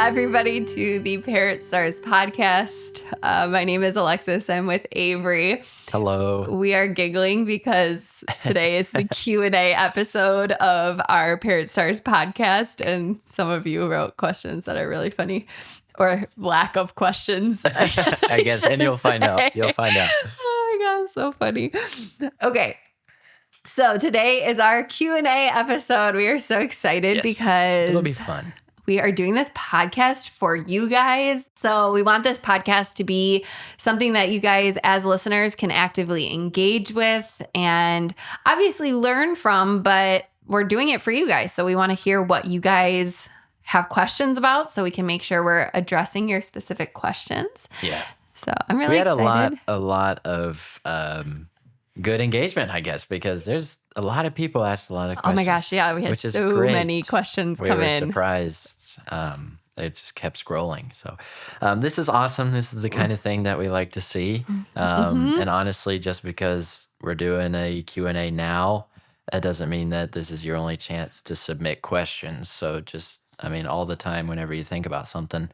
everybody, to the Parrot Stars podcast. My name is Alexis. I'm with Avery. Hello. We are giggling because today is the Q&A episode of our Parrot Stars podcast, and some of you wrote questions that are really funny, or lack of questions, I guess. And you'll find out. You'll find out. Oh my God, so funny. Okay. So today is our Q&A episode. We are so excited because it'll be fun. We are doing this podcast for you guys. So we want this podcast to be something that you guys as listeners can actively engage with and obviously learn from, but we're doing it for you guys. So we want to hear what you guys have questions about so we can make sure we're addressing your specific questions. Yeah. So I'm really excited. We had a lot of good engagement, I guess, because there's a lot of people asked a lot of questions. Oh my gosh, yeah, we had so many questions come in. We were surprised. It just kept scrolling. So this is awesome. This is the kind of thing that we like to see. And honestly, just because we're doing a Q&A now, that doesn't mean that this is your only chance to submit questions. So just, all the time, whenever you think about something,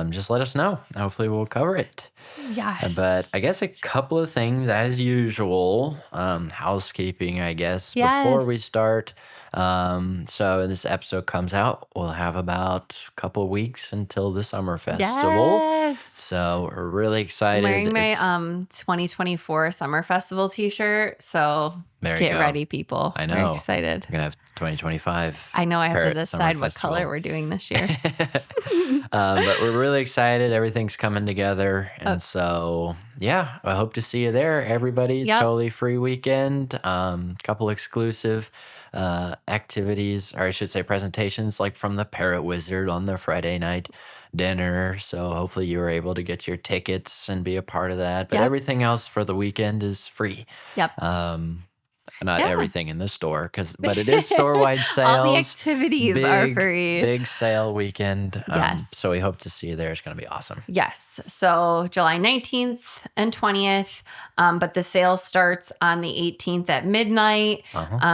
just let us know. Hopefully we'll cover it. Yes. But I guess a couple of things as usual, housekeeping, I guess, before we start. So this episode comes out, we'll have about a couple of weeks until the summer festival. Yes. So we're really excited. I'm wearing my 2024 summer festival t-shirt. So get ready, people. I know. We're excited. We're going to have 2025. I know I have to Parrot decide what Festival. color we're doing this year. But we're really excited. Everything's coming together. And so, yeah, I hope to see you there. Everybody's totally free weekend. Couple exclusive activities, or I should say presentations, like from the Parrot Wizard on the Friday night dinner. So hopefully you were able to get your tickets and be a part of that. But everything else for the weekend is free. Not everything in the store, but it is store-wide sales. All the activities are free. Big sale weekend. Yes. So we hope to see you there. It's going to be awesome. Yes. So July 19th and 20th, but the sale starts on the 18th at midnight.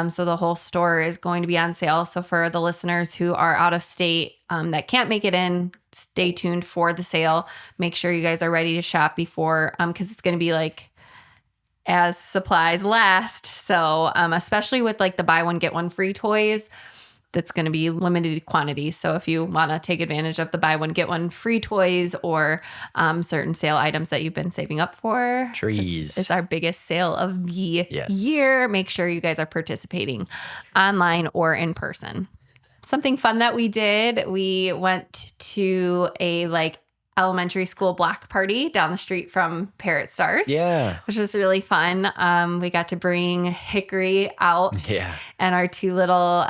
So the whole store is going to be on sale. So for the listeners who are out of state that can't make it in, stay tuned for the sale. Make sure you guys are ready to shop before, because it's going to be like as supplies last. So especially with like the buy one, get one free toys, that's going to be limited quantity. So if you want to take advantage of the buy one, get one free toys or certain sale items that you've been saving up for. Trees. It's our biggest sale of the year. Make sure you guys are participating online or in person. Something fun that we did, we went to a elementary school block party down the street from Parrot Stars. Yeah. Which was really fun. We got to bring Hickory out and our two little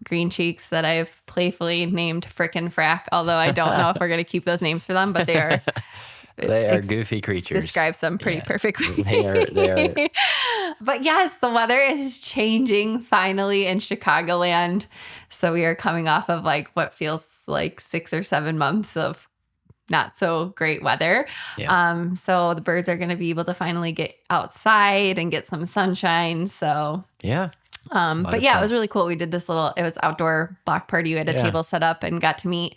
green cheeks that I've playfully named Frickin' Frack, although I don't know if we're going to keep those names for them, but they are goofy creatures. Describes them pretty perfectly. They are. But yes, the weather is changing finally in Chicagoland. So we are coming off of what feels like 6 or 7 months of not so great weather. So the birds are going to be able to finally get outside and get some sunshine. So it was really cool. We did this it was outdoor block party. We had a table set up and got to meet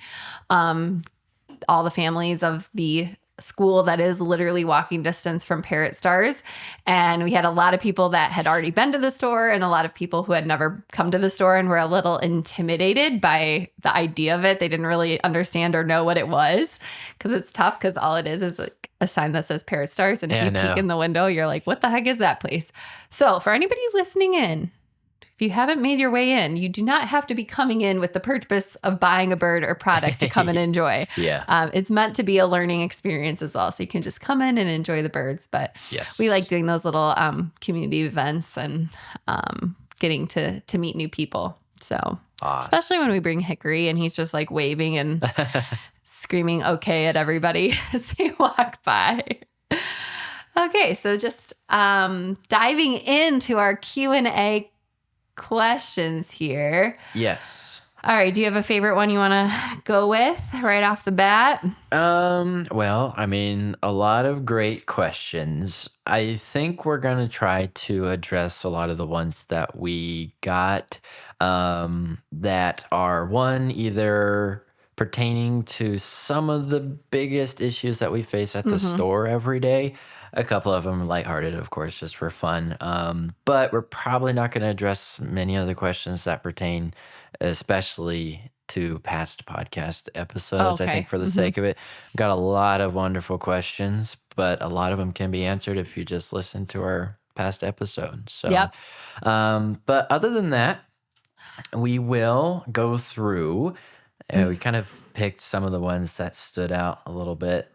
all the families of the school that is literally walking distance from Parrot Stars. And we had a lot of people that had already been to the store and a lot of people who had never come to the store and were a little intimidated by the idea of it. They didn't really understand or know what it was, because it's tough, because all it is a sign that says Parrot Stars. And if you peek in the window, you're like, what the heck is that place? So for anybody listening in, if you haven't made your way in, you do not have to be coming in with the purpose of buying a bird or product to come and enjoy. It's meant to be a learning experience as well. So you can just come in and enjoy the birds. But we like doing those little community events and getting to meet new people. So especially when we bring Hickory and he's just waving and screaming okay at everybody as they walk by. Okay, so just diving into our Q&A questions here. Yes. All right. Do you have a favorite one you want to go with right off the bat? Well, a lot of great questions. I think we're going to try to address a lot of the ones that we got that are either pertaining to some of the biggest issues that we face at the store every day. A couple of them lighthearted, of course, just for fun. But we're probably not going to address many other questions that pertain, especially to past podcast episodes. I think Okay. for the sake of it, we've got a lot of wonderful questions, but a lot of them can be answered if you just listen to our past episodes. So, Yep. but other than that, we will go through. We kind of picked some of the ones that stood out a little bit.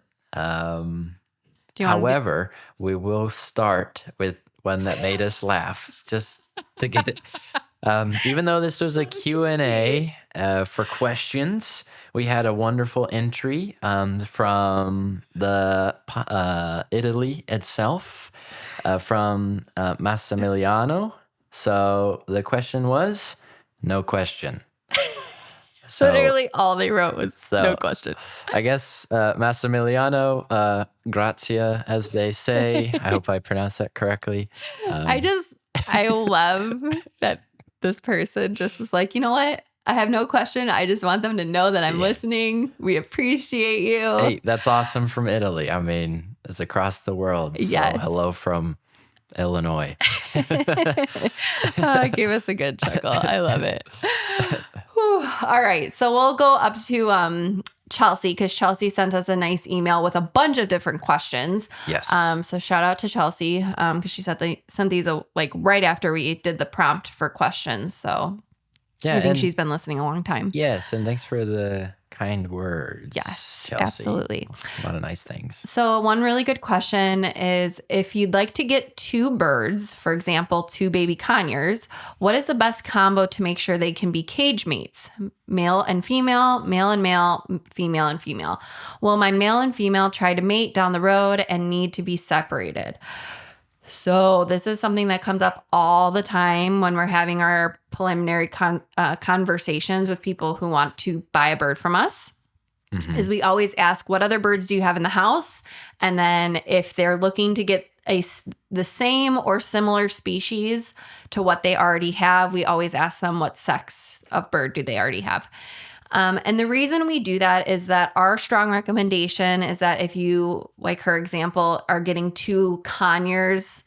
However, we will start with one that made us laugh, just to get it. Even though this was a Q&A for questions, we had a wonderful entry from the Italy itself, from Massimiliano. So the question was, no question. So, literally all they wrote was no question. I guess Massimiliano, grazia, as they say. I hope I pronounced that correctly. I love that this person just was like, you know what? I have no question. I just want them to know that I'm listening. We appreciate you. Hey, that's awesome from Italy. I mean, it's across the world. So hello from Illinois. Gave us a good chuckle. I love it. Whew. All right. So we'll go up to Chelsea, because Chelsea sent us a nice email with a bunch of different questions. Yes. So shout out to Chelsea, because she sent these like right after we did the prompt for questions. So I think she's been listening a long time. Yes. And thanks for the kind words. Yes, Chelsea. absolutely. A lot of nice things. So one really good question is, if you'd like to get 2 birds, for example, 2 baby conures, what is the best combo to make sure they can be cage mates? Male and female, male and male, female and female. Will my male and female try to mate down the road and need to be separated? So this is something that comes up all the time when we're having our preliminary conversations with people who want to buy a bird from us. Is we always ask, what other birds do you have in the house? And then if they're looking to get the same or similar species to what they already have, we always ask them, what sex of bird do they already have? And the reason we do that is that our strong recommendation is that if you, like her example, are getting 2 conures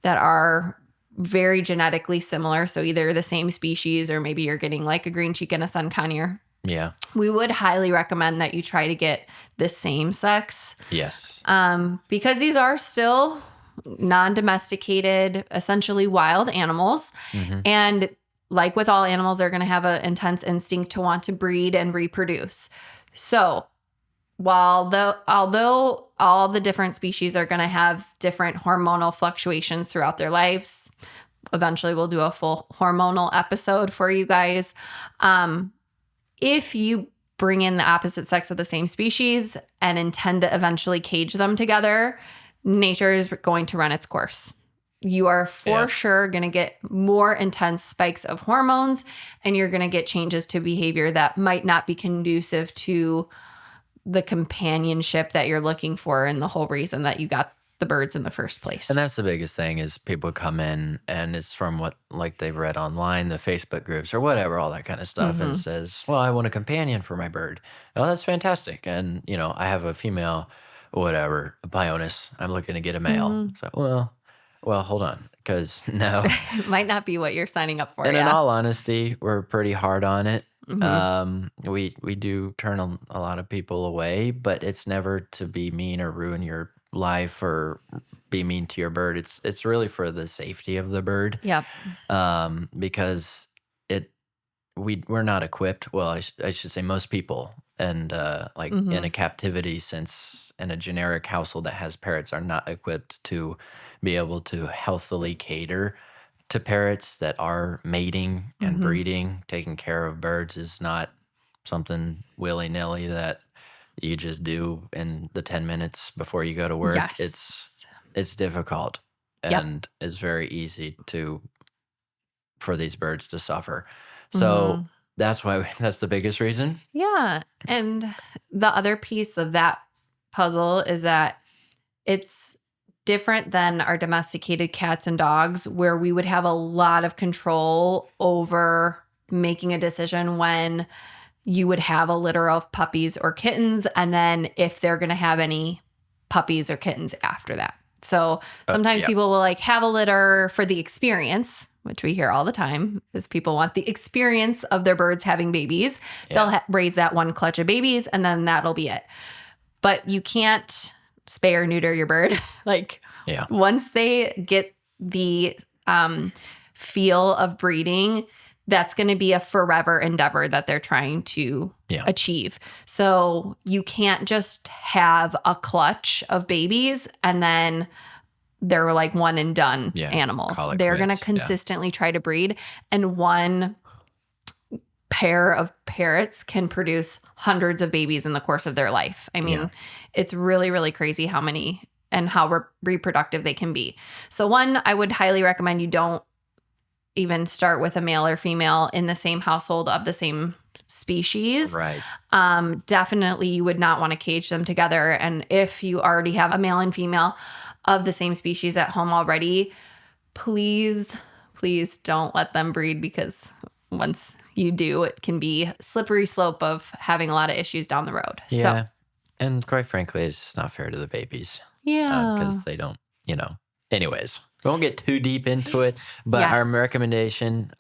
that are very genetically similar, so either the same species or maybe you're getting like a green cheek and a sun conure. Yeah. We would highly recommend that you try to get the same sex. Yes. Because these are still non-domesticated, essentially wild animals. And like with all animals, they're going to have an intense instinct to want to breed and reproduce. So although all the different species are going to have different hormonal fluctuations throughout their lives, eventually we'll do a full hormonal episode for you guys. If you bring in the opposite sex of the same species and intend to eventually cage them together, nature is going to run its course. You are for sure going to get more intense spikes of hormones, and you're going to get changes to behavior that might not be conducive to the companionship that you're looking for and the whole reason that you got the birds in the first place. And that's the biggest thing, is people come in and it's from what like they've read online, the Facebook groups or whatever, all that kind of stuff, and says, well, I want a companion for my bird. Oh, that's fantastic. And, you know, I have a female, whatever, a Pioneer. I'm looking to get a male. So, well, hold on, because no. It might not be what you're signing up for. And in all honesty, we're pretty hard on it. We do turn a lot of people away, but it's never to be mean or ruin your life or be mean to your bird. It's really for the safety of the bird. Yep. Because we're not equipped. Well, I should say most people, and in a captivity sense, in a generic household that has parrots, are not equipped to be able to healthily cater to parrots that are mating and breeding. Taking care of birds is not something willy-nilly that you just do in the 10 minutes before you go to work. Yes. It's difficult, and it's very easy for these birds to suffer. So that's the biggest reason. Yeah. And the other piece of that puzzle is that it's different than our domesticated cats and dogs, where we would have a lot of control over making a decision when you would have a litter of puppies or kittens, and then if they're going to have any puppies or kittens after that. So sometimes people will like have a litter for the experience, which we hear all the time, is people want the experience of their birds having babies. Yeah. They'll raise that one clutch of babies, and then that'll be it. But you can't spay or neuter your bird. Like once they get the feel of breeding, that's going to be a forever endeavor that they're trying to achieve. So you can't just have a clutch of babies and then they're like one and done animals. They're going to consistently try to breed. And one pair of parrots can produce hundreds of babies in the course of their life. I mean, it's really, really crazy how many and how reproductive they can be. So one, I would highly recommend you don't even start with a male or female in the same household of the same species. Right. Definitely you would not want to cage them together. And if you already have a male and female of the same species at home already, please don't let them breed, because once you do, it can be a slippery slope of having a lot of issues down the road. Yeah. So, and quite frankly, it's just not fair to the babies. Yeah. Because they don't, anyways. We won't get too deep into it, but our recommendation,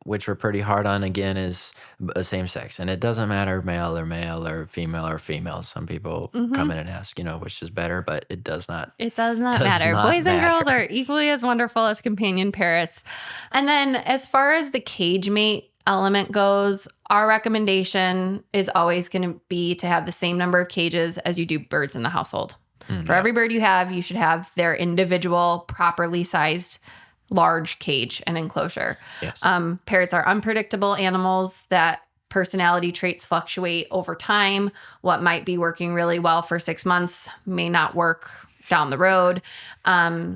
which we're pretty hard on again, is a same sex. And it doesn't matter male or female. Some people come in and ask, which is better, but it does not. It does not matter. Boys and girls are equally as wonderful as companion parrots. And then as far as the cage mate element goes, our recommendation is always going to be to have the same number of cages as you do birds in the household. For every bird you have, you should have their individual, properly sized, large cage and enclosure. Yes. Parrots are unpredictable animals that personality traits fluctuate over time. What might be working really well for 6 months may not work down the road.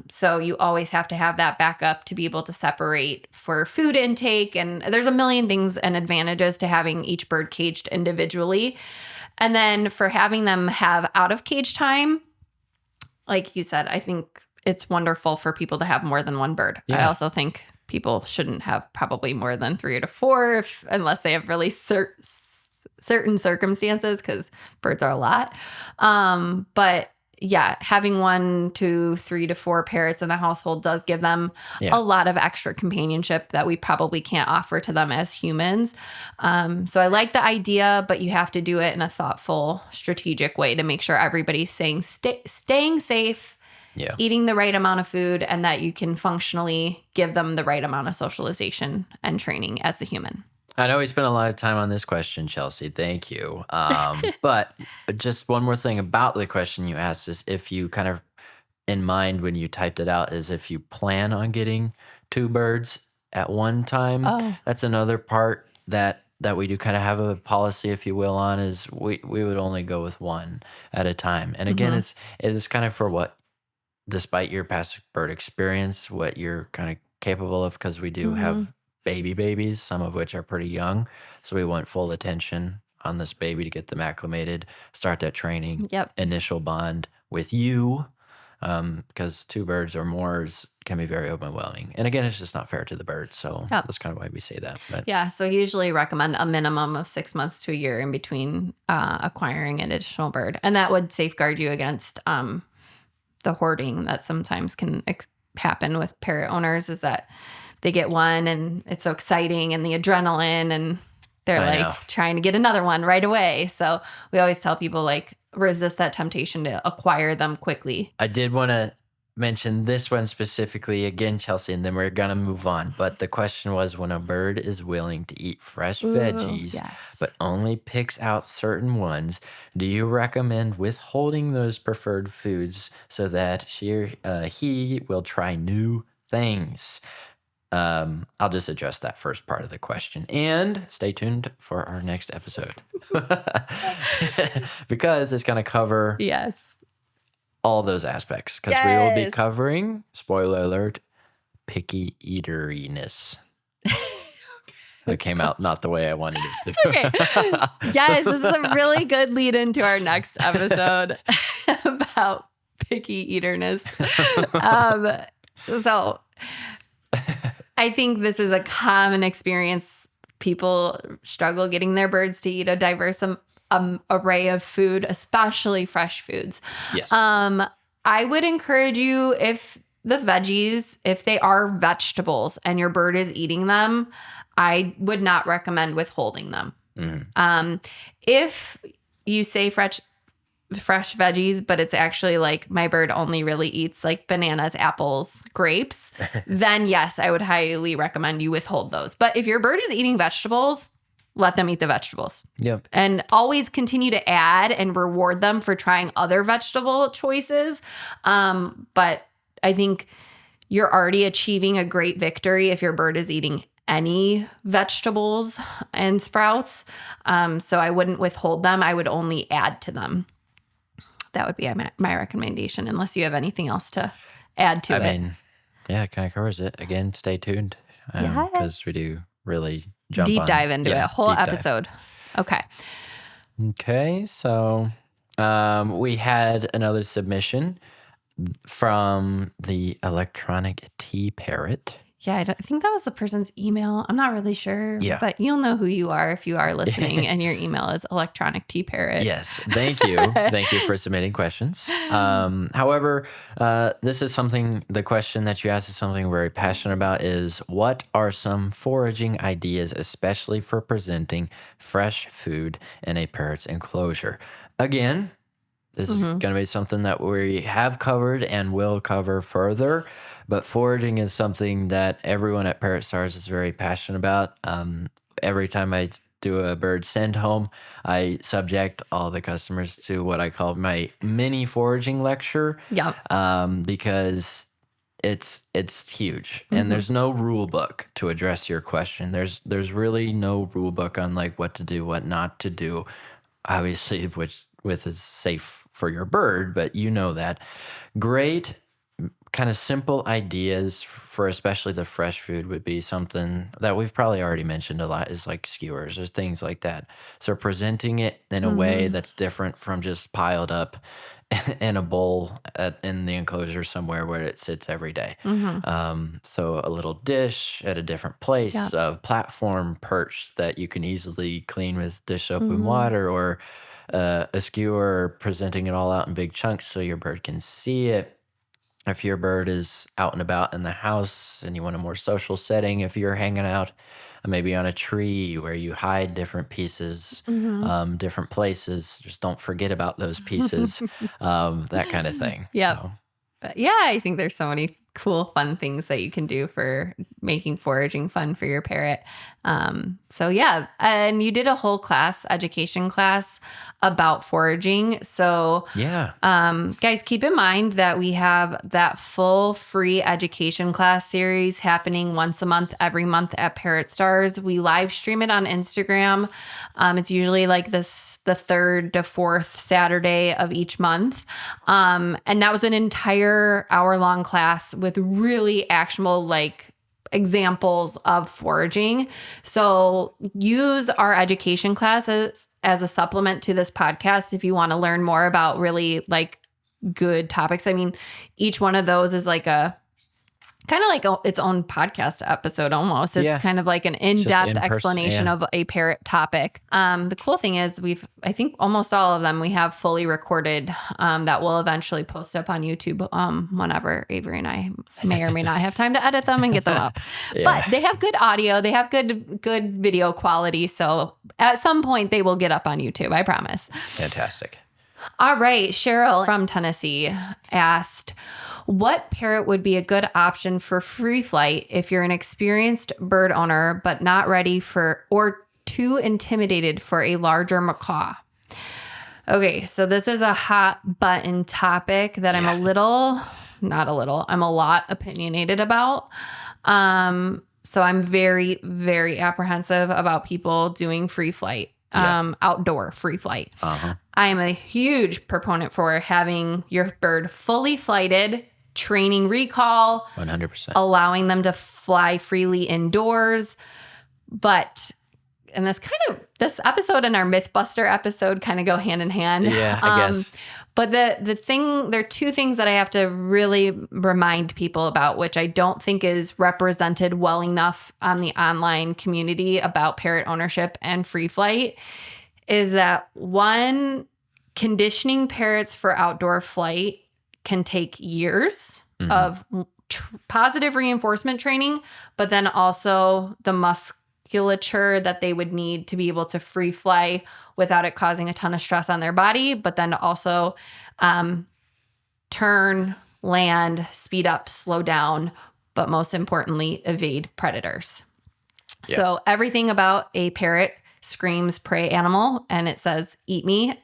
So you always have to have that backup to be able to separate for food intake. And there's a million things and advantages to having each bird caged individually. And then for having them have out of cage time, like you said, I think it's wonderful for people to have more than one bird. I also think people shouldn't have probably more than 3 to 4 unless they have really certain circumstances, because birds are a lot. But yeah, having 1 to 3 to 4 parrots in the household does give them a lot of extra companionship that we probably can't offer to them as humans. So I like the idea, but you have to do it in a thoughtful, strategic way to make sure everybody's staying safe, eating the right amount of food, and that you can functionally give them the right amount of socialization and training as the human. I know we spent a lot of time on this question, Chelsea. Thank you. But just one more thing about the question you asked is if you kind of in mind when you typed it out is if you plan on getting 2 birds at one time. That's another part that we do kind of have a policy, if you will, on is we would only go with 1 at a time. And again, it is kind of for what, despite your past bird experience, what you're kind of capable of, because we do have babies, some of which are pretty young. So we want full attention on this baby to get them acclimated, start that training, initial bond with you, because 2 birds or more can be very overwhelming. And again, it's just not fair to the bird. So that's kind of why we say that. But so usually recommend a minimum of 6 months to a year in between acquiring an additional bird. And that would safeguard you against the hoarding that sometimes can happen with parrot owners, is that they get one and it's so exciting and the adrenaline and they're trying to get another one right away. So we always tell people resist that temptation to acquire them quickly. I did want to mention this one specifically again, Chelsea, and then we're going to move on. But the question was, when a bird is willing to eat fresh veggies, but only picks out certain ones, do you recommend withholding those preferred foods so that he will try new things? I'll just address that first part of the question, and stay tuned for our next episode because it's going to cover all those aspects, because we will be covering, spoiler alert, picky eateriness. That came out not the way I wanted it to. Okay. Yes, this is a really good lead into our next episode about picky eaterness. So I think this is a common experience people struggle getting their birds to eat a diverse array of food, especially fresh foods. Yes. I would encourage you, if the veggies, if they are vegetables and your bird is eating them, I would not recommend withholding them. Mm-hmm. If you say fresh veggies, but it's actually like my bird only really eats like bananas, apples, grapes, then yes, I would highly recommend you withhold those. But if your bird is eating vegetables, let them eat the vegetables. Yep. And always continue to add and reward them for trying other vegetable choices. But I think you're already achieving a great victory if your bird is eating any vegetables and sprouts. So I wouldn't withhold them. I would only add to them. That would be my recommendation, unless you have anything else to add to it. I mean, yeah, it kind of covers it. Again, stay tuned because we do really deep dive into it. A whole episode. Okay. Okay. So we had another submission from the electronic tea parrot. Yeah, I think that was the person's email. I'm not really sure. Yeah. But you'll know who you are if you are listening and your email is electronic tea parrot. Yes. Thank you. Thank you for submitting questions. However, this is something, the question that you asked is something we're very passionate about, is what are some foraging ideas, especially for presenting fresh food in a parrot's enclosure? Again, this is going to be something that we have covered and will cover further. But foraging is something that everyone at Parrot Stars is very passionate about. Every time I do a bird send home, I subject all the customers to what I call my mini foraging lecture. Yeah. Because it's huge, and there's no rule book to address your question. There's really no rule book on like what to do, what not to do. Obviously, which is safe for your bird, but you know that. Great kind of simple ideas for especially the fresh food would be something that we've probably already mentioned a lot, is like skewers or things like that. So presenting it in a way that's different from just piled up in a bowl in the enclosure somewhere where it sits every day. So a little dish at a different place, a platform perch that you can easily clean with dish soap and water, or a skewer presenting it all out in big chunks so your bird can see it. If your bird is out and about in the house and you want a more social setting, if you're hanging out maybe on a tree where you hide different pieces, different places, just don't forget about those pieces, that kind of thing. Yeah. So. Yeah, I think there's so many cool, fun things that you can do for making foraging fun for your parrot. So yeah, and you did a whole education class about foraging. So yeah, guys, keep in mind that we have that full free education class series happening once a month, every month at Parrot Stars. We live stream it on Instagram. It's usually like the third to fourth Saturday of each month. And that was an entire hour-long class with really actionable examples of foraging. So use our education classes as a supplement to this podcast if you want to learn more about really good topics. I mean, each one of those is its own podcast episode almost. It's kind of like an in-depth explanation of a parrot topic. The cool thing is I think almost all of them we have fully recorded that will eventually post up on YouTube whenever Avery and I may or may not have time to edit them and get them up. But they have good audio. They have good video quality. So at some point they will get up on YouTube, I promise. Fantastic. All right. Cheryl from Tennessee asked, what parrot would be a good option for Freeflight if you're an experienced bird owner but not ready for or too intimidated for a larger macaw? Okay, so this is a hot button topic that I'm I'm a lot opinionated about. So I'm very, very apprehensive about people doing Freeflight, outdoor Freeflight. I am a huge proponent for having your bird fully flighted, training recall, 100%, allowing them to fly freely indoors. But, and this episode and our Mythbuster episode kind of go hand in hand. Yeah, I guess. But there are two things that I have to really remind people about, which I don't think is represented well enough on the online community about parrot ownership and free flight, is that one, conditioning parrots for outdoor flight can take years of positive reinforcement training, but then also the musculature that they would need to be able to free fly without it causing a ton of stress on their body, but then also turn, land, speed up, slow down, but most importantly, evade predators. Yeah. So everything about a parrot screams prey animal, and it says, eat me.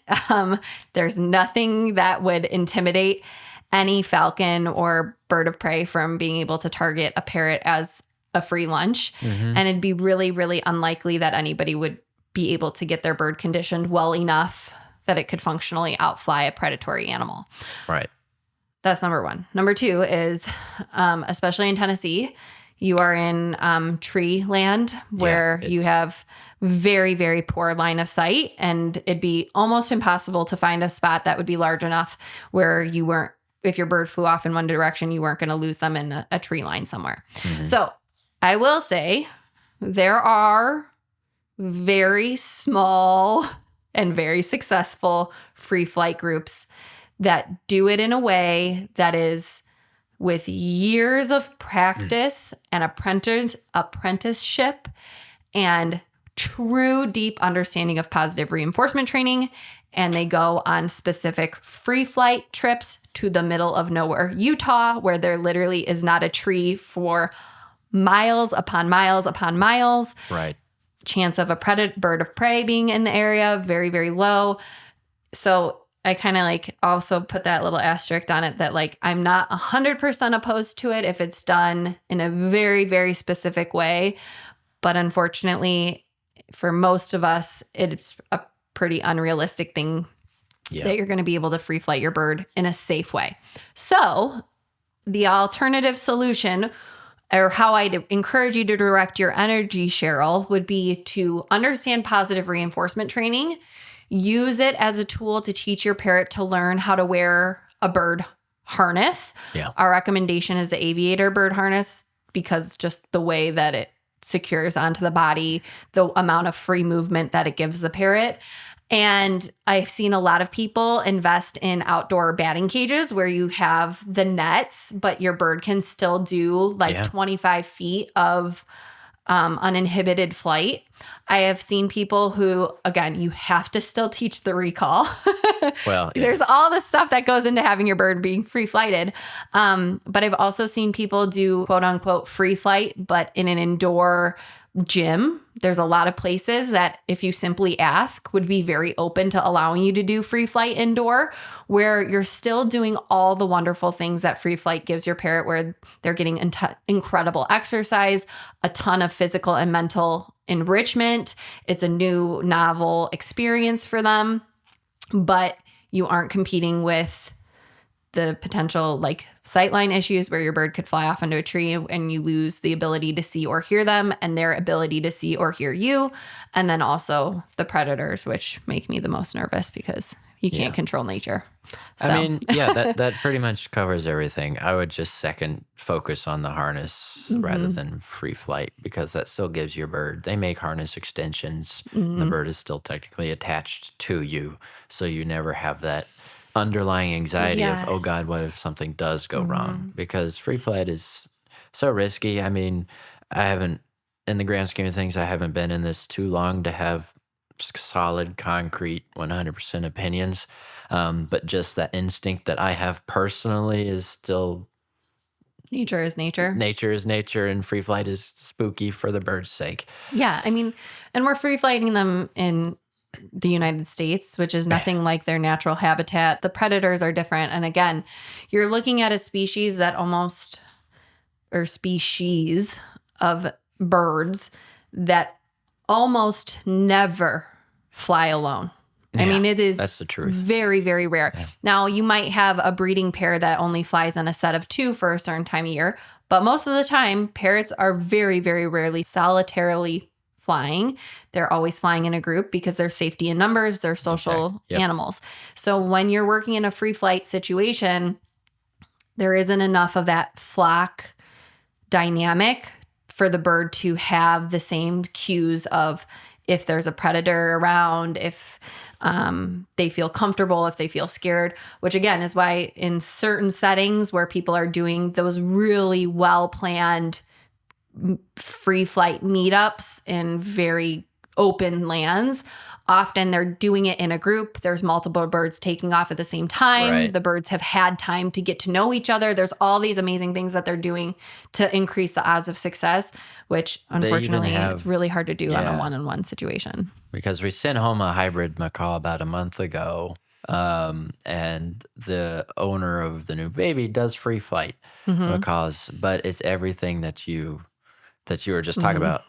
There's nothing that would intimidate any falcon or bird of prey from being able to target a parrot as a free lunch. And it'd be really, really unlikely that anybody would be able to get their bird conditioned well enough that it could functionally outfly a predatory animal. Right. That's number one. Number two is, especially in Tennessee, you are in tree land where you have very, very poor line of sight, and it'd be almost impossible to find a spot that would be large enough where you weren't, if your bird flew off in one direction, you weren't going to lose them in a tree line somewhere. So I will say there are very small and very successful free flight groups that do it in a way that is with years of practice and apprenticeship and true deep understanding of positive reinforcement training. And they go on specific free flight trips to the middle of nowhere, Utah, where there literally is not a tree for miles upon miles upon miles. Right. Chance of a bird of prey being in the area, very, very low. So I kind of like also put that little asterisk on it that like I'm not 100% opposed to it if it's done in a very, very specific way. But unfortunately, for most of us, it's a pretty unrealistic thing that you're going to be able to free flight your bird in a safe way. So the alternative solution, or how I'd encourage you to direct your energy, Cheryl, would be to understand positive reinforcement training, use it as a tool to teach your parrot to learn how to wear a bird harness. Yeah. Our recommendation is the aviator bird harness because just the way that it secures onto the body, the amount of free movement that it gives the parrot. And I've seen a lot of people invest in outdoor batting cages where you have the nets, but your bird can still do like 25 feet of uninhibited flight. I have seen people who, again, you have to still teach the recall. Well, there's all the stuff that goes into having your bird being free flighted. But I've also seen people do quote unquote free flight, but in an indoor gym. There's a lot of places that if you simply ask would be very open to allowing you to do free flight indoor, where you're still doing all the wonderful things that free flight gives your parrot, where they're getting incredible exercise, a ton of physical and mental enrichment. It's a new novel experience for them, but you aren't competing with the potential like sightline issues where your bird could fly off into a tree and you lose the ability to see or hear them and their ability to see or hear you. And then also the predators, which make me the most nervous because you can't control nature. So. I mean, that pretty much covers everything. I would just second focus on the harness rather than free flight, because that still gives your bird, they make harness extensions. The bird is still technically attached to you. So you never have that underlying anxiety of, oh God, what if something does go wrong? Because free flight is so risky. I mean, in the grand scheme of things, I haven't been in this too long to have solid, concrete, 100% opinions. But just that instinct that I have personally is still... Nature is nature. Nature is nature, and free flight is spooky for the bird's sake. Yeah, I mean, and we're free flighting them in the United States, which is nothing like their natural habitat. The predators are different. And again, you're looking at a species of birds that almost never fly alone. I mean, it is that's the truth. Very, very rare. Yeah. Now, you might have a breeding pair that only flies in a set of 2 for a certain time of year, but most of the time, parrots are very, very rarely solitarily flying. They're always flying in a group because there's safety in numbers. They're social animals. So when you're working in a free flight situation, there isn't enough of that flock dynamic for the bird to have the same cues of if there's a predator around, if they feel comfortable, if they feel scared, which again is why in certain settings where people are doing those really well-planned free flight meetups in very open lands, often they're doing it in a group. There's multiple birds taking off at the same time. Right. The birds have had time to get to know each other. There's all these amazing things that they're doing to increase the odds of success, which unfortunately it's really hard to do on a one-on-one situation. Because we sent home a hybrid macaw about a month ago, and the owner of the new baby does free flight macaws, but it's everything that you were just talking about.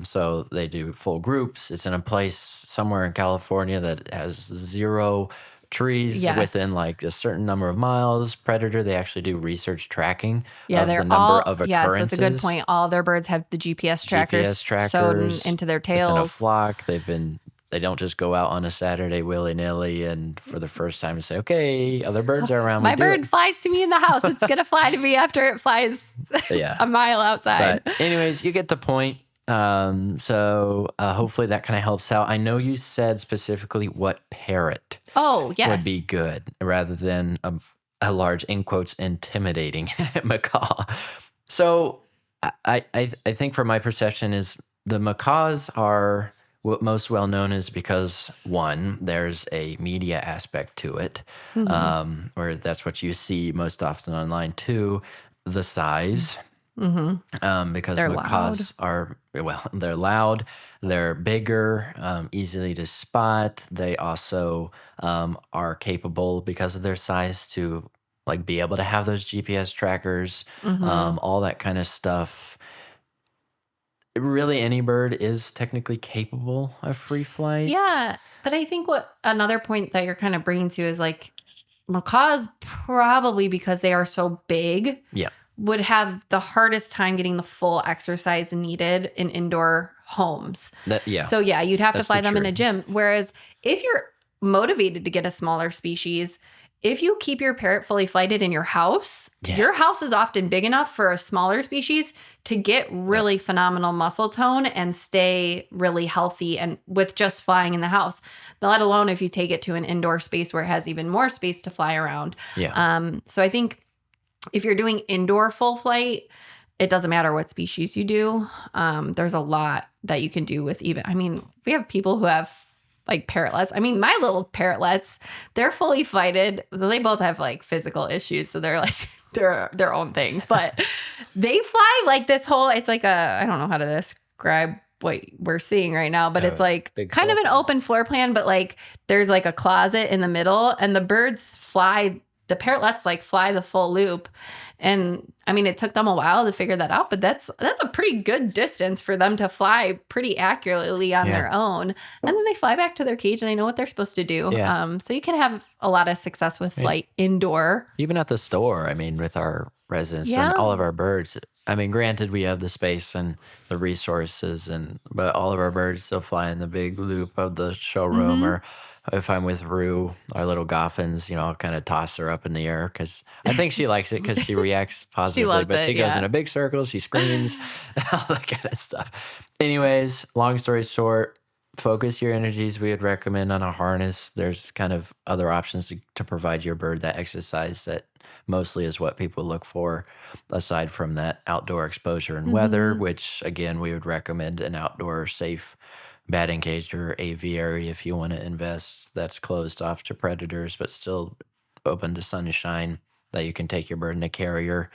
So they do full groups. It's in a place somewhere in California that has 0 trees within like a certain number of miles. Predator, they actually do research tracking of the number of occurrences. Yes, that's a good point. All their birds have the GPS trackers sewn into their tails. It's in a flock. They don't just go out on a Saturday willy-nilly and for the first time say, okay, other birds are around. My bird flies to me in the house. It's going to fly to me after it flies a mile outside. But anyways, you get the point. So hopefully that kind of helps out. I know you said specifically what parrot would be good rather than a large, in quotes, intimidating macaw. So I think from my perception is the macaws are what most well known is because, one, there's a media aspect to it, or that's what you see most often online. Two, the size, because they're macaws they're loud, they're bigger, easily to spot. They also are capable because of their size to like be able to have those GPS trackers, all that kind of stuff. Really, any bird is technically capable of free flight. Yeah, but I think what another point that you're kind of bringing to is like macaws probably because they are so big would have the hardest time getting the full exercise needed in indoor homes. So yeah, you'd have to fly them in a gym. Whereas if you're motivated to get a smaller species, if you keep your parrot fully flighted in your house is often big enough for a smaller species to get really phenomenal muscle tone and stay really healthy and with just flying in the house, let alone if you take it to an indoor space where it has even more space to fly around. So I think if you're doing indoor full flight, it doesn't matter what species you do. There's a lot that you can do with we have people who have like parrotlets. My little parrotlets, they're fully flighted. They both have like physical issues. So they're like their own thing, but they fly like this whole, it's like I don't know how to describe what we're seeing right now, but it's like kind of an open floor plan, but like there's like a closet in the middle and the birds fly, the parrotlets like fly the full loop. And it took them a while to figure that out, but that's a pretty good distance for them to fly pretty accurately on their own. And then they fly back to their cage and they know what they're supposed to do. So you can have a lot of success with flight indoor. Even at the store, with our residents and all of our birds. Granted, we have the space and the resources, but all of our birds still fly in the big loop of the showroom or if I'm with Rue, our little Goffins, I'll kind of toss her up in the air because I think she likes it because she reacts positively. She goes in a big circle, she screams, all that kind of stuff. Anyways, long story short, focus your energies. We would recommend on a harness. There's kind of other options to provide your bird that exercise that mostly is what people look for, aside from that outdoor exposure and weather, which again, we would recommend an outdoor safe batting cage or aviary if you want to invest that's closed off to predators but still open to sunshine that you can take your bird in a carrier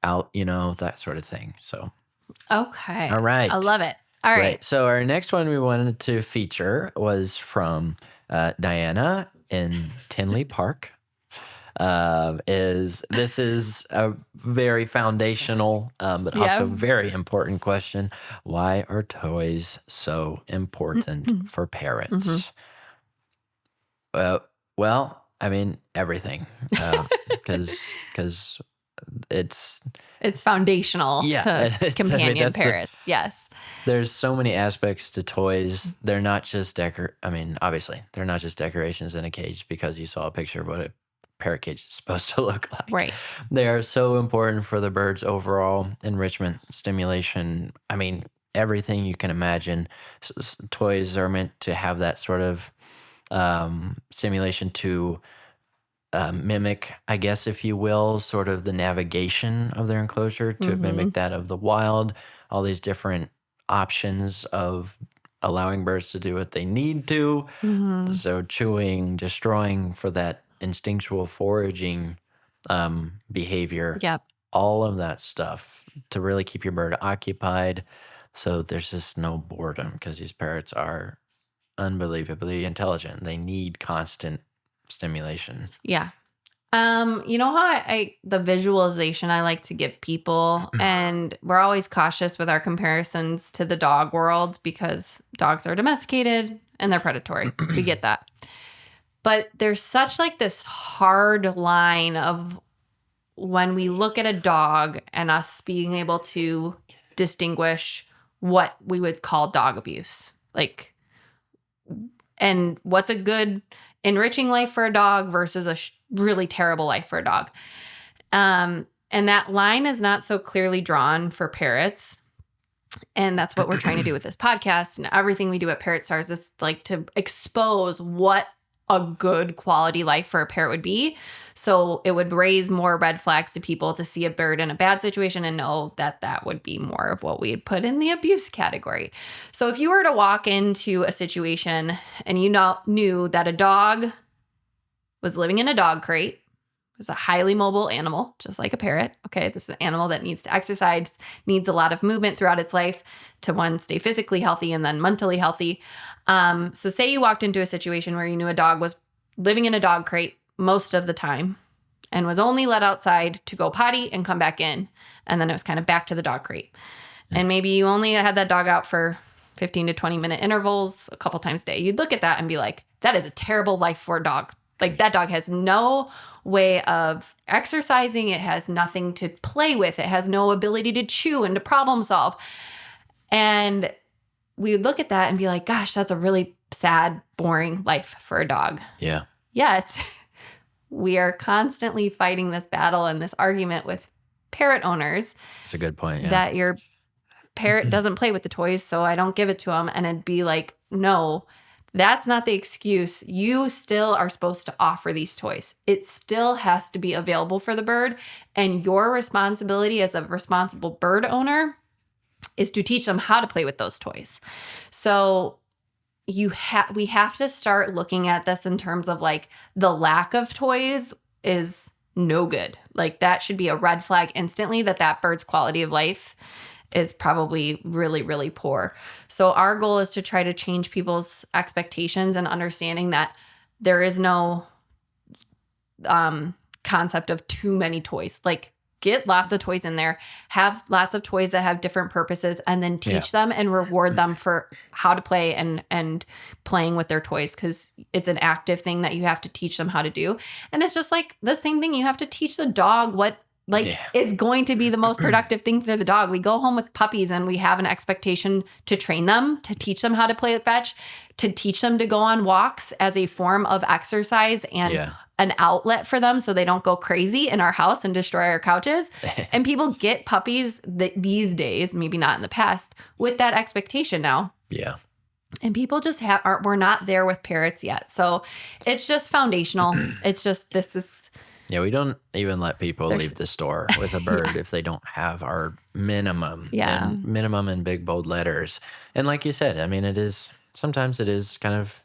out, that sort of thing. So okay, all right, I love it. All right. So our next one we wanted to feature was from Diana in Tinley Park. This is a very foundational, but also very important question. Why are toys so important for parrots? Well, everything, because it's foundational to companion parrots. Yes. There's so many aspects to toys. They're not just obviously, they're not just decorations in a cage because you saw a picture of what a parrot cage is supposed to look like. Right. They are so important for the bird's overall enrichment, stimulation. I mean, everything you can imagine. Toys are meant to have that sort of stimulation to mimic, I guess, if you will, sort of the navigation of their enclosure, to mimic that of the wild, all these different options of allowing birds to do what they need to. So chewing, destroying for that instinctual foraging behavior. Yep. All of that stuff to really keep your bird occupied. So there's just no boredom because these parrots are unbelievably intelligent. They need constant stimulation. Yeah. You know how the visualization I like to give people, and we're always cautious with our comparisons to the dog world because dogs are domesticated and they're predatory. We get that. But there's such like this hard line of when we look at a dog and us being able to distinguish what we would call dog abuse. Like, and what's a good enriching life for a dog versus a really terrible life for a dog. And that line is not so clearly drawn for parrots. And that's what we're trying to do with this podcast. And everything we do at Parrot Stars is like to expose what a good quality life for a parrot would be. So it would raise more red flags to people to see a bird in a bad situation and know that that would be more of what we'd put in the abuse category. So if you were to walk into a situation and you knew that a dog was living in a dog crate, it's a highly mobile animal, just like a parrot. Okay, this is an animal that needs to exercise, needs a lot of movement throughout its life to, one, stay physically healthy and then mentally healthy. So say you walked into a situation where you knew a dog was living in a dog crate most of the time and was only let outside to go potty and come back in. And then it was kind of back to the dog crate. And maybe you only had that dog out for 15 to 20 minute intervals a couple times a day. You'd look at that and be like, that is a terrible life for a dog. Like that dog has no way of exercising. It has nothing to play with. It has no ability to chew and to problem solve. And we would look at that and be like, gosh, that's a really sad, boring life for a dog. Yeah. Yet we are constantly fighting this battle and this argument with parrot owners. That's a good point. Yeah. That your parrot doesn't play with the toys, so I don't give it to him. And it'd be like, no, that's not the excuse. You still are supposed to offer these toys. It still has to be available for the bird. And your responsibility as a responsible bird owner is to teach them how to play with those toys. So we have to start looking at this in terms of like the lack of toys is no good. Like that should be a red flag instantly that bird's quality of life is probably really, really poor. So our goal is to try to change people's expectations and understanding that there is no concept of too many toys. Like get lots of toys in there, have lots of toys that have different purposes, and then teach them and reward them for how to play and playing with their toys, because it's an active thing that you have to teach them how to do. And it's just like the same thing. You have to teach the dog what is going to be the most productive thing for the dog. We go home with puppies and we have an expectation to train them, to teach them how to play fetch, to teach them to go on walks as a form of exercise and an outlet for them so they don't go crazy in our house and destroy our couches. And people get puppies these days, maybe not in the past, with that expectation now. Yeah. And people just we're not there with parrots yet. So it's just foundational. It's just, this is. Yeah, we don't even let people leave the store with a bird if they don't have our minimum. Yeah. And minimum in big, bold letters. And like you said, I mean, sometimes it is kind of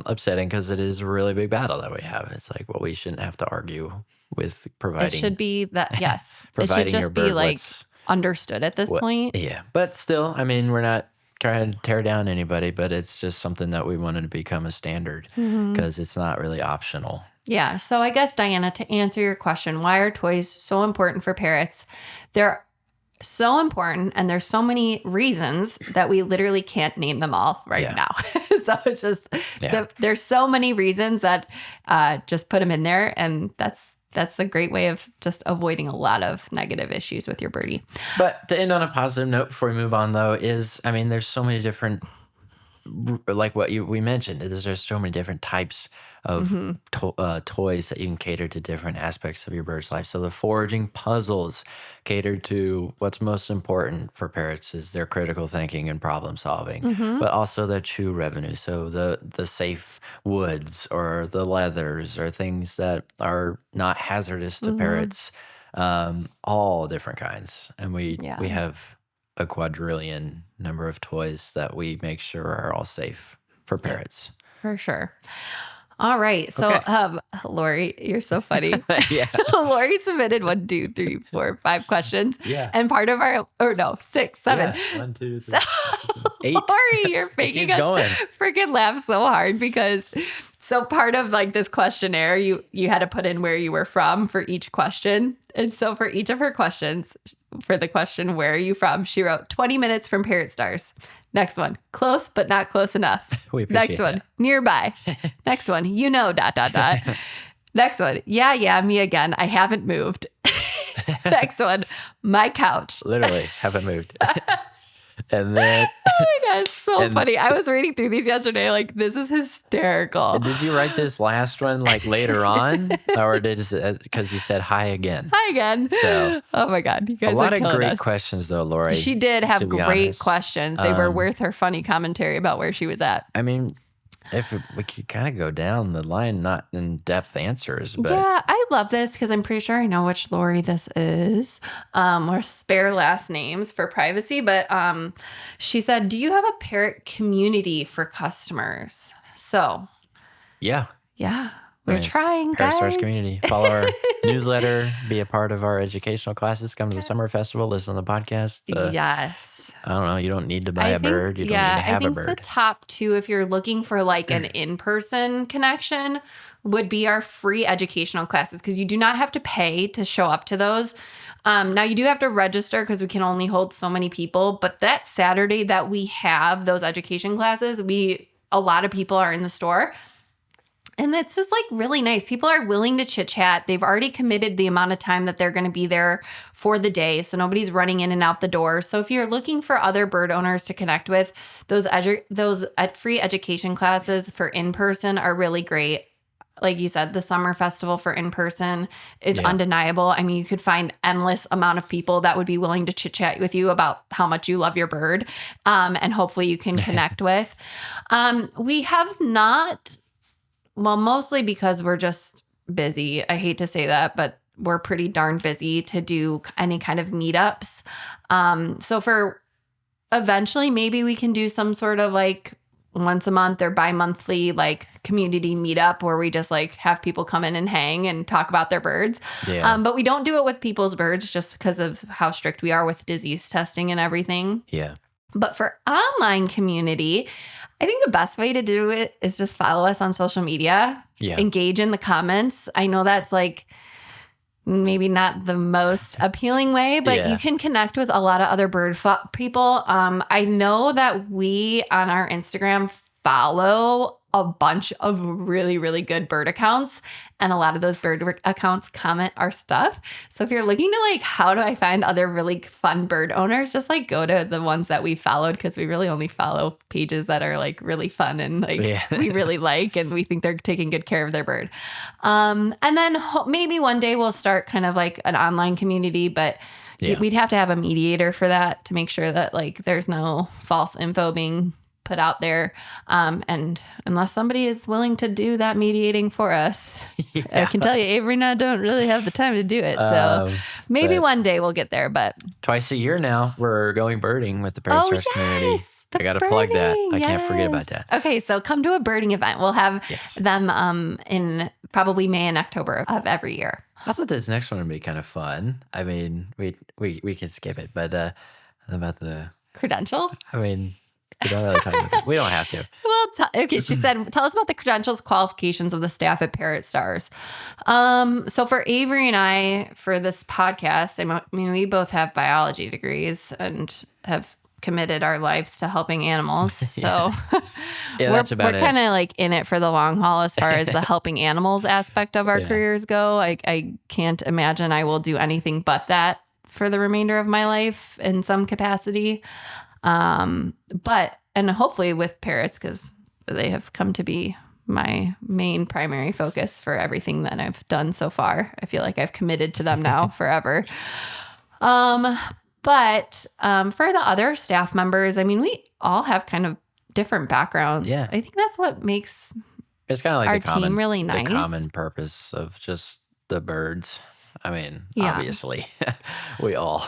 upsetting because it is a really big battle that we have. It's like, well, we shouldn't have to argue with providing. It should be that, yes. It should just be like understood at this point. Yeah. But still, I mean, we're not trying to tear down anybody, but it's just something that we wanted to become a standard because it's not really optional. Yeah. So I guess, Diana, to answer your question, why are toys so important for parrots? They're so important, and there's so many reasons that we literally can't name them all right now. So it's just, there's so many reasons that just put them in there, and that's that's a great way of just avoiding a lot of negative issues with your birdie. But to end on a positive note before we move on, though, there's so many different, like what we mentioned, there's so many different types of toys that you can cater to different aspects of your bird's life. So the foraging puzzles cater to what's most important for parrots is their critical thinking and problem solving, but also the chew revenue. So the safe woods or the leathers or things that are not hazardous to parrots, all different kinds. And we have a quadrillion number of toys that we make sure are all safe for parrots. For sure. All right. So, Lori, you're so funny. Yeah. Lori submitted 1, 2, 3, 4, 5 questions. Yeah. And part of our, 6, 7. Yeah. 1, 2, 3, 8. Lori, you're making us freaking laugh so hard because so part of like this questionnaire, you had to put in where you were from for each question. And so for each of her questions, for the question, where are you from? She wrote 20 minutes from Parrot Stars. Next one, close, but not close enough. Next one, nearby. Next one, ... Next one, yeah, me again. I haven't moved. Next one, my couch. Literally, haven't moved. And then, oh my God, it's so funny. I was reading through these yesterday, like, this is hysterical. Did you write this last one like later on? Or because you said hi again? Hi again. So, oh my God, you guys a lot are of killing great us. questions though, Lori. She did have great questions. They were worth her funny commentary about where she was at. I mean, if we could kind of go down the line, not in depth answers, but yeah, I love this because I'm pretty sure I know which Lori this is. Or spare last names for privacy, but she said, "Do you have a parrot community for customers?" So, yeah, we're trying, Parrot guys. Stars community. Follow our newsletter. Be a part of our educational classes. Come to the summer festival. Listen to the podcast. Yes. I don't know. You don't need to buy a bird. You don't need to have a bird. I think the top 2, if you're looking for like an in-person connection, would be our free educational classes because you do not have to pay to show up to those. Now you do have to register because we can only hold so many people. But that Saturday that we have those education classes, a lot of people are in the store. And it's just like really nice. People are willing to chit chat. They've already committed the amount of time that they're going to be there for the day. So nobody's running in and out the door. So if you're looking for other bird owners to connect with, those free education classes for in-person are really great. Like you said, the summer festival for in-person is undeniable. I mean, you could find endless amount of people that would be willing to chit chat with you about how much you love your bird. And hopefully you can connect with. We have not... Well, mostly because we're just busy. I hate to say that, but we're pretty darn busy to do any kind of meetups. So for eventually, maybe we can do some sort of like once a month or bi-monthly like community meetup where we just like have people come in and hang and talk about their birds. Yeah. But we don't do it with people's birds just because of how strict we are with disease testing and everything. Yeah. But for online community, I think the best way to do it is just follow us on social media, engage in the comments. I know that's like maybe not the most appealing way, but you can connect with a lot of other bird people. I know that we on our Instagram follow a bunch of really, really good bird accounts, and a lot of those bird accounts comment our stuff. So if you're looking to like, how do I find other really fun bird owners, just like go to the ones that we followed, because we really only follow pages that are like really fun and like we really like, and we think they're taking good care of their bird. And then maybe one day we'll start kind of like an online community, but we'd have to have a mediator for that to make sure that like there's no false info being put out there. And unless somebody is willing to do that mediating for us, I can tell you, Avery and I don't really have the time to do it. So maybe one day we'll get there, but twice a year now we're going birding with the Parrot Stars community. I got to plug that. I can't forget about that. Okay. So come to a birding event. We'll have them in probably May and October of every year. I thought this next one would be kind of fun. I mean, we can skip it, but about the credentials? I mean, we don't really talk about that. We don't have to. Well, okay. She said, tell us about the credentials, qualifications of the staff at Parrot Stars. So for Avery and I, for this podcast, I mean, we both have biology degrees and have committed our lives to helping animals. So that's about we're kind of like in it for the long haul as far as the helping animals aspect of our careers go. I can't imagine I will do anything but that for the remainder of my life in some capacity. And hopefully with parrots, because they have come to be my main primary focus for everything that I've done so far. I feel like I've committed to them now forever. But for the other staff members, I mean, we all have kind of different backgrounds. Yeah. I think that's what makes it's kind of like our the common, team really nice. The common purpose of just the birds. I mean, obviously, we all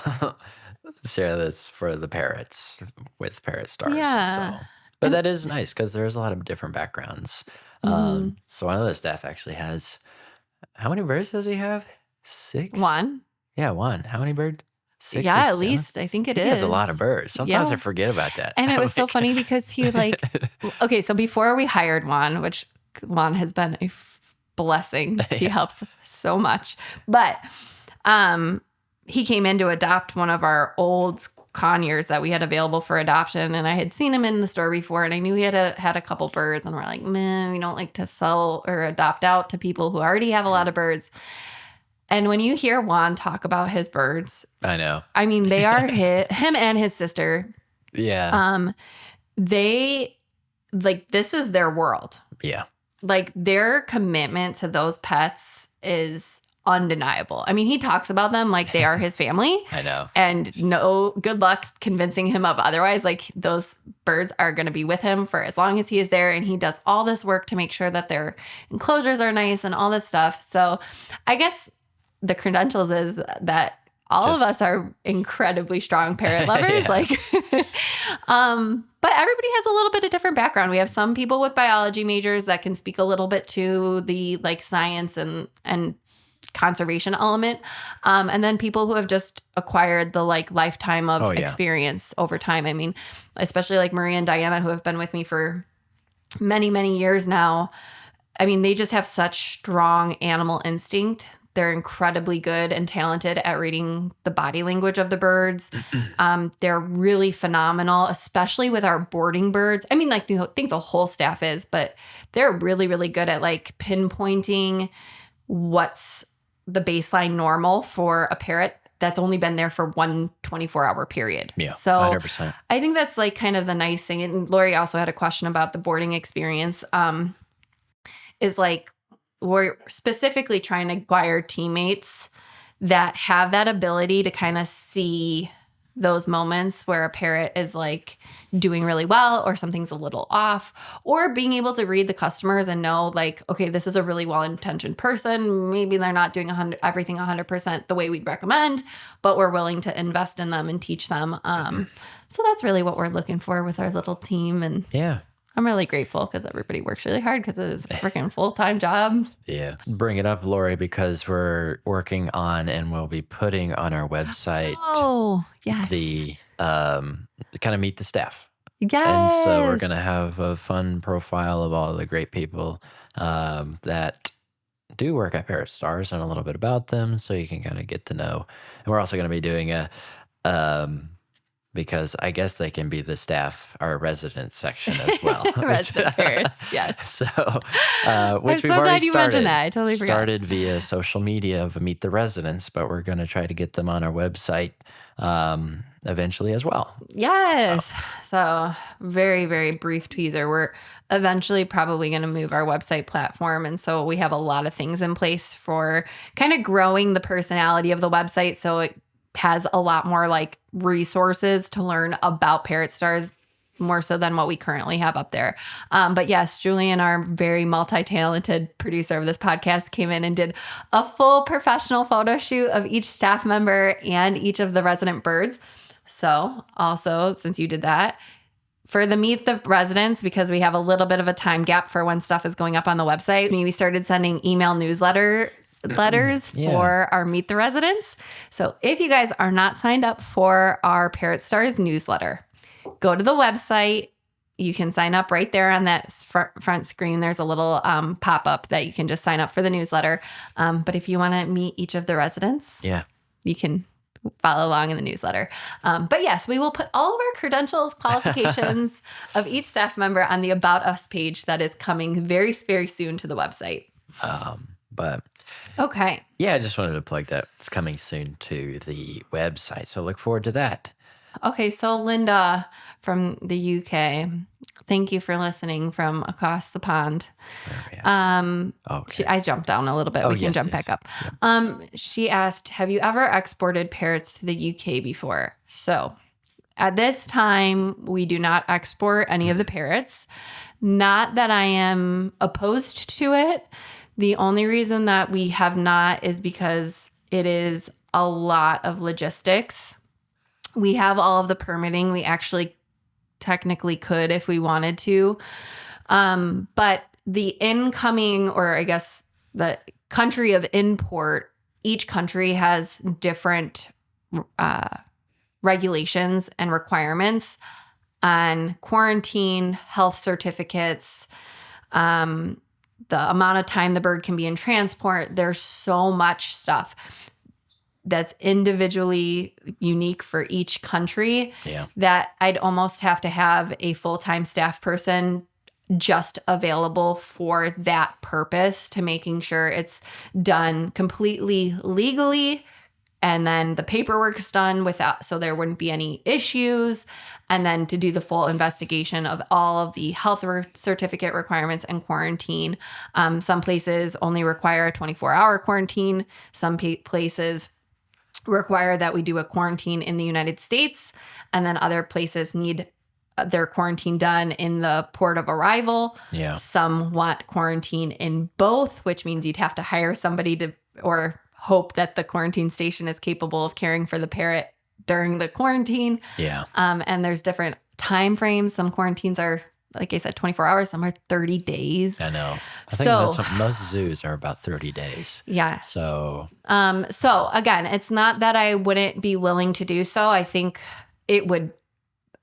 share this for the parrots with Parrot Stars. Yeah. But that is nice because there's a lot of different backgrounds. So one of the staff actually has, how many birds does he have? 6? 1. Yeah, 1. How many birds? 6 yeah, or at 7? least I think it is. He has a lot of birds. Sometimes I forget about that. And it was so funny because he okay, so before we hired Juan, which Juan has been a blessing. He helps so much. But he came in to adopt one of our old conures that we had available for adoption. And I had seen him in the store before, and I knew he had a couple birds. And we're like, man, we don't like to sell or adopt out to people who already have a lot of birds. And when you hear Juan talk about his birds, I know. I mean, they are him and his sister. Yeah. They this is their world. Yeah. Like their commitment to those pets is undeniable. I mean, he talks about them like they are his family. I know. And no good luck convincing him of otherwise. Like those birds are going to be with him for as long as he is there. And he does all this work to make sure that their enclosures are nice and all this stuff. So I guess the credentials is that all of us are incredibly strong parrot lovers. But everybody has a little bit of different background. We have some people with biology majors that can speak a little bit to the science and conservation element. And then people who have just acquired the lifetime of experience over time. I mean, especially like Maria and Diana, who have been with me for many, many years now. I mean, they just have such strong animal instinct. They're incredibly good and talented at reading the body language of the birds. They're really phenomenal, especially with our boarding birds. I mean, I think the whole staff is, but they're really, really good at pinpointing what's the baseline normal for a parrot that's only been there for one 24-hour period. Yeah, so 100%. I think that's kind of the nice thing. And Lori also had a question about the boarding experience. Is we're specifically trying to acquire teammates that have that ability to kind of see those moments where a parrot is doing really well or something's a little off, or being able to read the customers and know okay, this is a really well-intentioned person. Maybe they're not doing everything 100% the way we'd recommend, but we're willing to invest in them and teach them. So that's really what we're looking for with our little team. And yeah. I'm really grateful because everybody works really hard because it's a freaking full-time job. Yeah. Bring it up, Lori, because we're working on and we'll be putting on our website the kind of meet the staff. Yes. And so we're going to have a fun profile of all the great people that do work at Parrot Stars and a little bit about them so you can kind of get to know. And we're also going to be doing a because I guess they can be the staff, our resident section as well. Resident parrots, yes. So, I'm which we've so glad already you mentioned that. I totally forgot. Started via social media of Meet the Residents, but we're going to try to get them on our website eventually as well. Yes. So very, very brief teaser. We're eventually probably going to move our website platform. And so we have a lot of things in place for kind of growing the personality of the website. So it has a lot more resources to learn about Parrot Stars, more so than what we currently have up there. But yes, Julian, our very multi-talented producer of this podcast, came in and did a full professional photo shoot of each staff member and each of the resident birds. So also, since you did that, for the Meet the Residents, because we have a little bit of a time gap for when stuff is going up on the website, we started sending email letters for our Meet the Residents. So if you guys are not signed up for our Parrot Stars newsletter, go to the website. You can sign up right there on that front screen. There's a little pop-up that you can just sign up for the newsletter. But if you want to meet each of the residents, you can follow along in the newsletter. But yes, we will put all of our credentials, qualifications of each staff member on the About Us page that is coming very, very soon to the website. But okay. Yeah, I just wanted to plug that. It's coming soon to the website. So look forward to that. Okay, so Linda from the UK, thank you for listening from across the pond. Okay. I jumped down a little bit. We can jump back up. Yep. She asked, have you ever exported parrots to the UK before? So at this time, we do not export any of the parrots. Not that I am opposed to it. The only reason that we have not is because it is a lot of logistics. We have all of the permitting. We actually technically could if we wanted to. But the incoming, or I guess the country of import, each country has different regulations and requirements on quarantine, health certificates, the amount of time the bird can be in transport. There's so much stuff that's individually unique for each country that I'd almost have to have a full-time staff person just available for that purpose, to making sure it's done completely legally, and then the paperwork's done so there wouldn't be any issues, and then to do the full investigation of all of the health certificate requirements and quarantine. Some places only require a 24-hour quarantine. Some places require that we do a quarantine in the United States, and then other places need their quarantine done in the port of arrival. Yeah. Some want quarantine in both, which means you'd have to hire somebody or hope that the quarantine station is capable of caring for the parrot during the quarantine. Yeah. And there's different time frames. Some quarantines are, like I said, 24 hours. Some are 30 days. I know. I think most zoos are about 30 days. Yeah. So again, it's not that I wouldn't be willing to do so. I think it would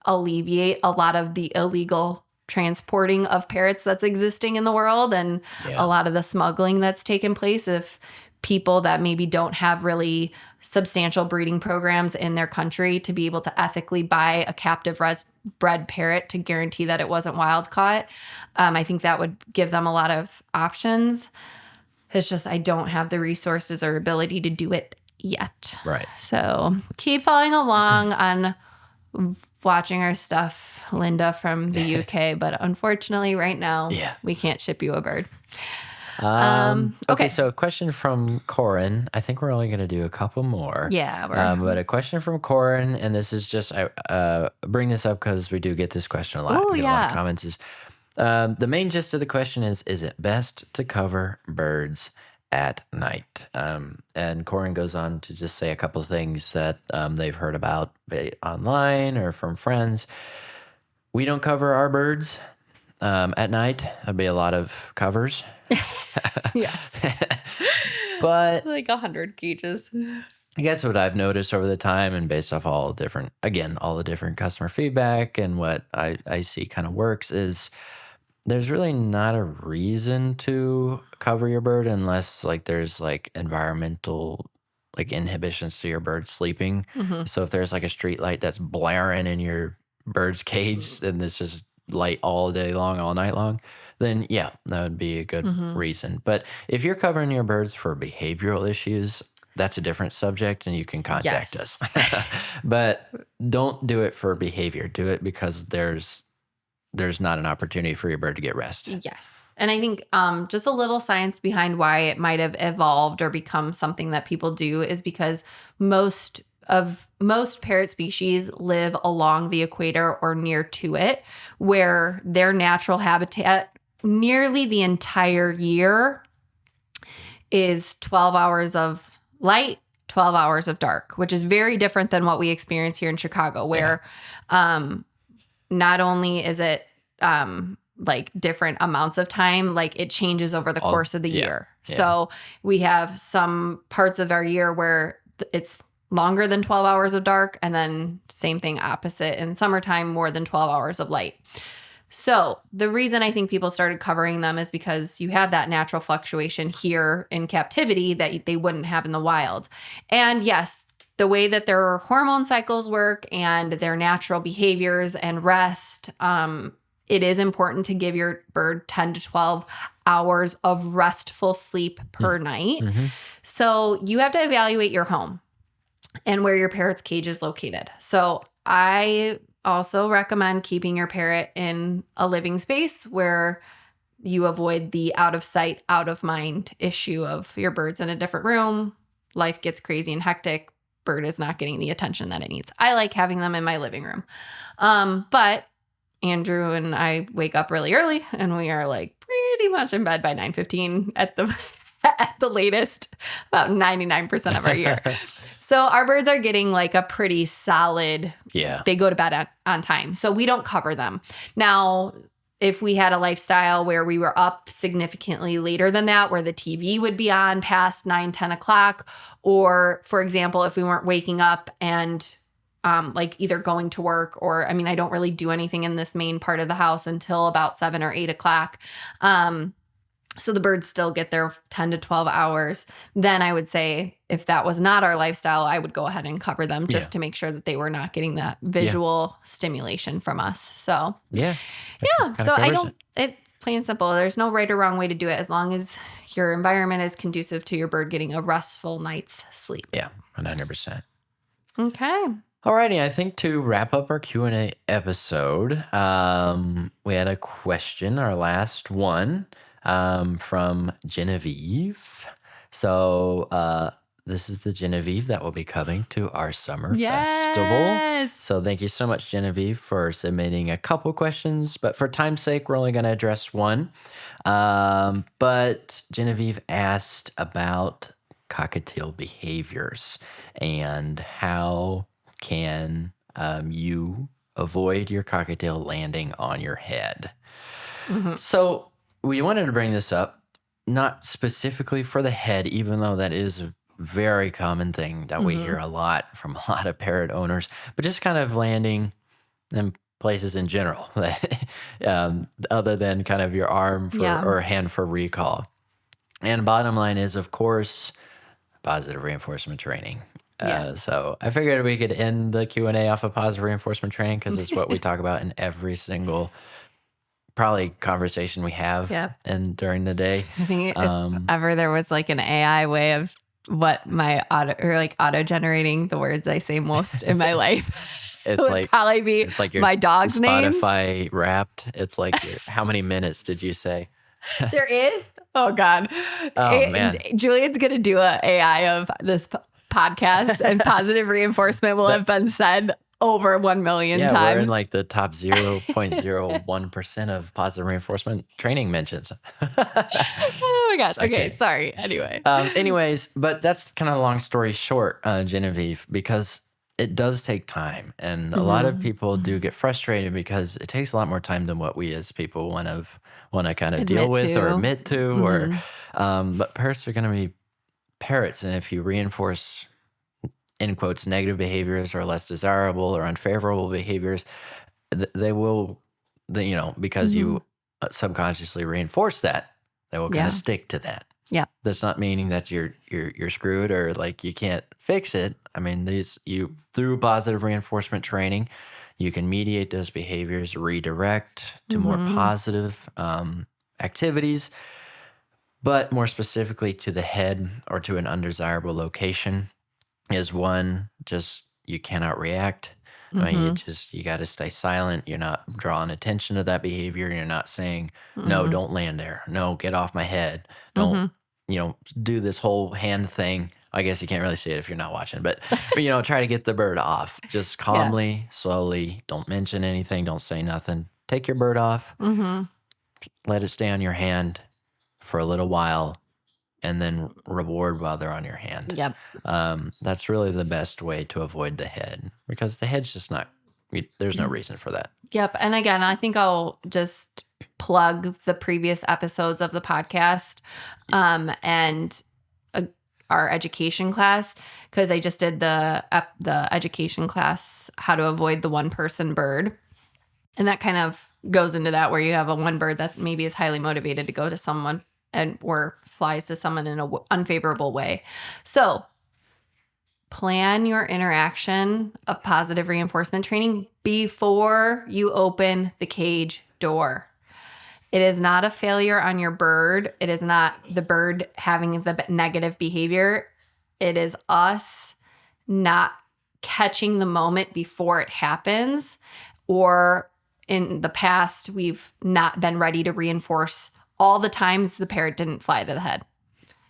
alleviate a lot of the illegal transporting of parrots that's existing in the world, and a lot of the smuggling that's taken place if people that maybe don't have really substantial breeding programs in their country to be able to ethically buy a captive bred parrot to guarantee that it wasn't wild caught. I think that would give them a lot of options. It's just I don't have the resources or ability to do it yet. Right. So keep following along on watching our stuff, Linda from the UK. But unfortunately, right now, we can't ship you a bird. Okay, so a question from Corin. I think we're only going to do a couple more. Yeah. But a question from Corin, and this is just, I bring this up because we do get this question a lot. Oh, we get a lot of comments. Is the main gist of the question is it best to cover birds at night? And Corin goes on to just say a couple of things that they've heard about online or from friends. We don't cover our birds at night. That'd be a lot of covers. Yes. But like 100 cages. I guess what I've noticed over the time, and based off all the different customer feedback and what I see kind of works, is there's really not a reason to cover your bird unless there's environmental inhibitions to your bird sleeping. Mm-hmm. So if there's a street light that's blaring in your bird's cage and it's just light all day long, all night long, then that would be a good reason. But if you're covering your birds for behavioral issues, that's a different subject and you can contact us. But don't do it for behavior. Do it because there's not an opportunity for your bird to get rest. Yes. And I think just a little science behind why it might have evolved or become something that people do is because most parrot species live along the equator or near to it, where their natural habitat nearly the entire year is 12 hours of light, 12 hours of dark, which is very different than what we experience here in Chicago, where not only is it different amounts of time, it changes over the course of the year. So we have some parts of our year where it's longer than 12 hours of dark, and then same thing opposite in summertime, more than 12 hours of light. So the reason I think people started covering them is because you have that natural fluctuation here in captivity that they wouldn't have in the wild. And yes, the way that their hormone cycles work and their natural behaviors and rest, it is important to give your bird 10 to 12 hours of restful sleep per night. So you have to evaluate your home and where your parrot's cage is located. So I also recommend keeping your parrot in a living space where you avoid the out of sight, out of mind issue of your bird's in a different room. Life gets crazy and hectic. Bird is not getting the attention that it needs. I like having them in my living room. But Andrew and I wake up really early and we are like pretty much in bed by 9:15 at the latest, about 99% of our year. So our birds are getting like a pretty solid, they go to bed on time. So we don't cover them. Now, if we had a lifestyle where we were up significantly later than that, where the TV would be on past 9, 10 o'clock, or for example, if we weren't waking up and like either going to work or, I mean, I don't really do anything in this main part of the house until about 7 or 8 o'clock. So the birds still get their 10 to 12 hours. Then I would say if that was not our lifestyle, I would go ahead and cover them just to make sure that they were not getting that visual stimulation from us. So so it's plain and simple. There's no right or wrong way to do it as long as your environment is conducive to your bird getting a restful night's sleep. Yeah, 100%. Okay. Alrighty, I think to wrap up our Q&A episode, we had a question, our last one, from Genevieve. So this is the Genevieve that will be coming to our summer festival. So thank you so much, Genevieve, for submitting a couple questions. But for time's sake, we're only going to address one. But Genevieve asked about cockatiel behaviors and how can you avoid your cockatiel landing on your head. So we wanted to bring this up, not specifically for the head, even though that is a very common thing that we hear a lot from a lot of parrot owners, but just kind of landing in places in general, other than kind of your arm or hand for recall. And bottom line is, of course, positive reinforcement training. So I figured we could end the Q&A off of positive reinforcement training because it's what we talk about in every single probably conversation we have and during the day. I think if ever there was like an AI way of what my auto generating the words I say most in my life, it's would like probably be it's like your my dog's names. Spotify Wrapped. It's like how many minutes did you say? There is. Oh God. Man. Julian's gonna do a AI of this podcast, and positive reinforcement will have been said over 1 million times. Yeah, we're in like the top 0.01% of positive reinforcement training mentions. Oh my gosh. Okay, sorry. Anyway. Anyways, but that's kind of a long story short, Genevieve, because it does take time. And a lot of people do get frustrated because it takes a lot more time than what we as people want to kind of deal with or admit to. But parrots are going to be parrots. And if you reinforce, in quotes, negative behaviors or less desirable or unfavorable behaviors, they will, because you subconsciously reinforce that, they will kind of stick to that. Yeah. That's not meaning that you're screwed or like you can't fix it. I mean, through positive reinforcement training, you can mediate those behaviors, redirect to more positive activities, but more specifically to the head or to an undesirable location is one, just you cannot react. I mean, you got to stay silent. You're not drawing attention to that behavior. You're not saying, no, don't land there. No, get off my head. Don't, do this whole hand thing. I guess you can't really see it if you're not watching, but try to get the bird off. Just calmly, slowly. Don't mention anything. Don't say nothing. Take your bird off. Let it stay on your hand for a little while, and then reward while they're on your hand. Yep. That's really the best way to avoid the head, because the head's just not, there's no reason for that. Yep. And again, I think I'll just plug the previous episodes of the podcast and our education class, because I just did the education class, how to avoid the one-person bird. And that kind of goes into that, where you have a one bird that maybe is highly motivated to go to someone or flies to someone in an unfavorable way. So plan your interaction of positive reinforcement training before you open the cage door. It is not a failure on your bird. It is not the bird having the negative behavior. It is us not catching the moment before it happens, or in the past, we've not been ready to reinforce all the times the parrot didn't fly to the head.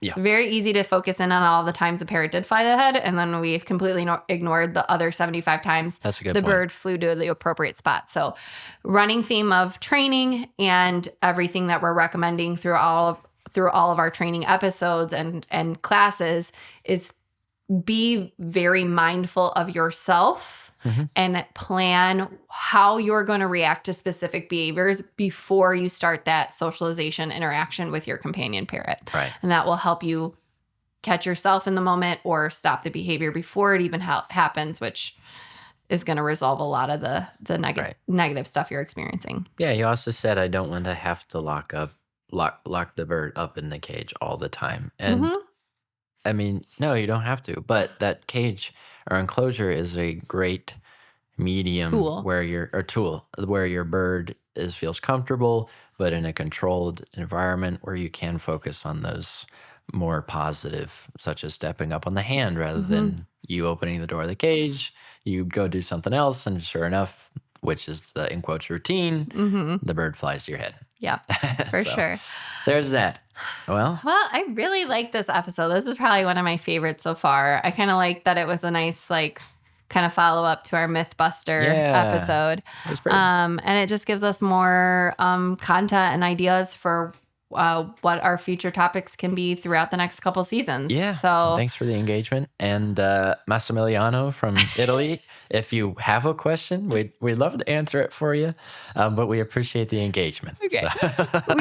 Yeah. It's very easy to focus in on all the times the parrot did fly to the head, and then we've completely ignored the other 75 times the bird flew to the appropriate spot. So running theme of training and everything that we're recommending through all of our training episodes and classes is be very mindful of yourself and plan how you're going to react to specific behaviors before you start that socialization interaction with your companion parrot. Right. And that will help you catch yourself in the moment or stop the behavior before it even happens, which is going to resolve a lot of the negative stuff you're experiencing. Yeah, you also said I don't want to have to lock the bird up in the cage all the time. And I mean, no, you don't have to. But that cage or enclosure is a great medium tool where your bird feels comfortable, but in a controlled environment where you can focus on those more positive, such as stepping up on the hand rather than you opening the door of the cage. You go do something else, and sure enough, which is the in quotes routine, the bird flies to your head. Yeah, for sure. There's that. Well, I really like this episode. This is probably one of my favorites so far. I kind of like that it was a nice, kind of follow up to our Mythbuster episode. And it just gives us more content and ideas for what our future topics can be throughout the next couple seasons. Yeah. So thanks for the engagement. And Massimiliano from Italy, if you have a question, we'd love to answer it for you. But we appreciate the engagement. Okay. So.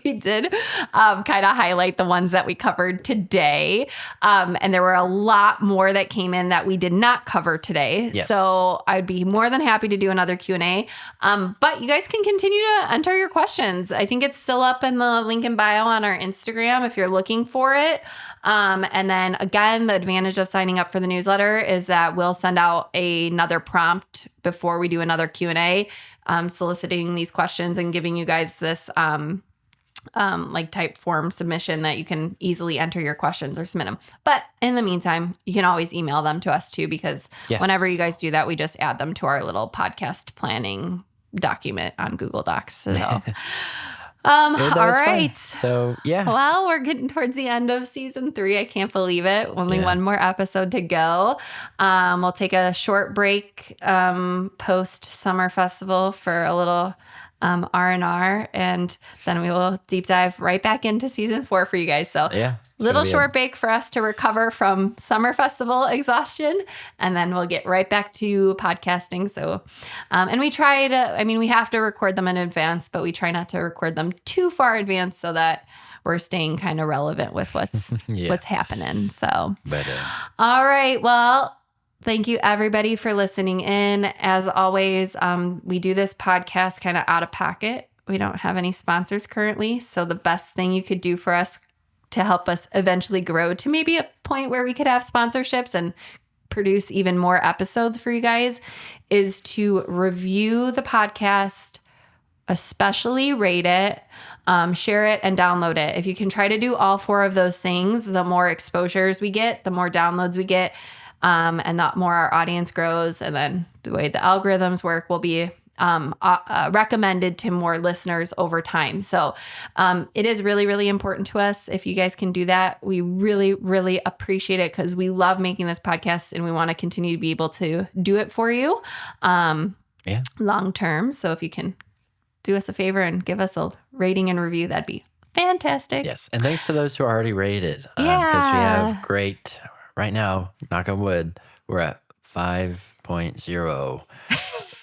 We did kind of highlight the ones that we covered today. And there were a lot more that came in that we did not cover today. Yes. So I'd be more than happy to do another Q&A. But you guys can continue to enter your questions. I think it's still up in the link in bio on our Instagram if you're looking for it. And then again, the advantage of signing up for the newsletter is that we'll send out another prompt before we do another Q&A, soliciting these questions and giving you guys this type form submission that you can easily enter your questions or submit them. But in the meantime, you can always email them to us too, because whenever you guys do that, we just add them to our little podcast planning document on Google Docs. So, all right. Fun. So, yeah. Well, we're getting towards the end of season 3. I can't believe it. Only one more episode to go. We'll take a short break post summer festival for a little R&R, and then we will deep dive right back into season 4 for you guys. So little short break for us to recover from summer festival exhaustion, and then we'll get right back to podcasting. So, and we try to, we have to record them in advance, but we try not to record them too far advance so that we're staying kind of relevant with what's happening. So, all right. Well, thank you, everybody, for listening in. As always, we do this podcast kind of out of pocket. We don't have any sponsors currently. So the best thing you could do for us to help us eventually grow to maybe a point where we could have sponsorships and produce even more episodes for you guys is to review the podcast, especially rate it, share it, and download it. If you can try to do all 4 of those things, the more exposures we get, the more downloads we get, and the more our audience grows, and then the way the algorithms work will be recommended to more listeners over time. So it is really, really important to us. If you guys can do that, we really, really appreciate it, because we love making this podcast and we want to continue to be able to do it for you long term. So if you can do us a favor and give us a rating and review, that'd be fantastic. Yes. And thanks to those who are already rated, because we have great... Right now, knock on wood, we're at 5.0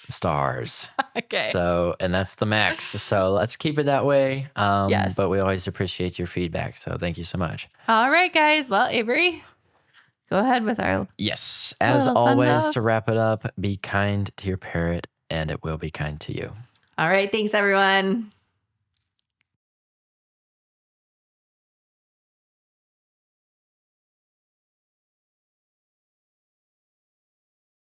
stars. Okay. So, and that's the max. So let's keep it that way. But we always appreciate your feedback. So thank you so much. All right, guys. Well, Avery, go ahead with our... Yes. As always, to wrap it up, be kind to your parrot and it will be kind to you. All right. Thanks, everyone.